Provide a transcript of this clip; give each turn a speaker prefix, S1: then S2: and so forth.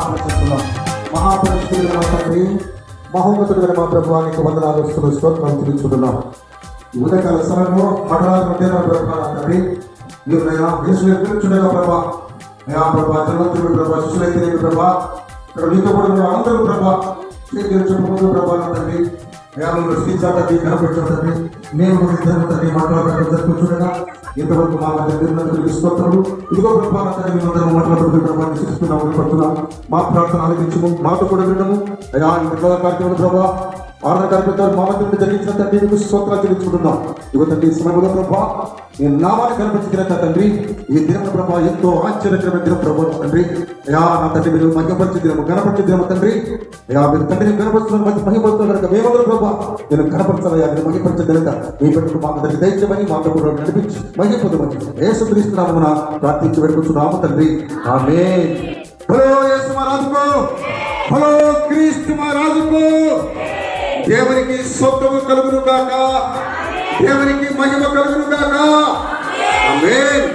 S1: ప్రార్థన చేస్తున్నాం. మహాపరిశుద్ధుడైన మా తండ్రి, మహోన్నతుడైన మా ప్రభువానికి వందనాలు స్తోత్రాలు చెల్లించుకుంటున్నాం. ఈ ఉదయకాల సమయంలో మండలాలు ఉంటే ప్రభా తండ్రి, మీరు నైనా యేసుని పిలుచుండగా ప్రభా, అయా ప్రభా జనవంతుడు ప్రభా, శిష్యులైతే ప్రభా, ఇక్కడ మీతో కూడా అందరూ ప్రభా చెప్పుకుంటూ ప్రభా తండ్రి, తండ్రి కనపడుతుంది. మేము ఇద్దరు తండ్రి మాట్లాడడానికి జరుపుతుండగా ఇంతవరకు మా మధ్య స్తోత్రాలు. ఇదిగో ప్రభా తండ్రి, మేమందరం మాట్లాడుతూ ప్రభాన్ని శిస్తున్నాము, పడుతున్నాం. మా ప్రార్థన ఆలోచించము, మాతో కూడా వినము. అయా కార్యక్రమం ప్రభా ఆరాధన కార్యక్రమాలు మా మధ్య జరిగించిన తండ్రి మీకు స్తోత్రాలు చెల్లించుకుంటున్నాం. ఇదిగో తండ్రి ఈ సమయంలో ప్రభా నేను నామాన్ని కనిపించిన తండ్రి, ఈ దినం ప్రభా ఎంతో ఆశ్చర్యకరమైన దినం ప్రభా తండ్రి. అయా నా తండ్రి మీరు మధ్యపరిచే దినము, కనపరిచే దినము తండ్రి. అయా మీరు తండ్రిని కనపరుస్తున్నారు, మంచి మహిమపరుస్తున్నారు కనుక మేమందరూ ప్రభా నేను కనపరచాలయ్యా, మీరు మహిమపరిచే దినక మీ బిడ్డకు మా తండ్రి దయచేయమని మా కూడా నడిపించి మహిమపొందమని యేసుక్రీస్తునామమున ప్రార్థించి వేడుకుంటున్నాము తండ్రి. ఆమేన్. హలో యేసు మహారాజుకు, హలో క్రీస్తు మహారాజుకు. దేవునికి స్తోత్రము కలుగును గాక, దేవునికి మహిమ కలుగును గాక. ఆమేన్.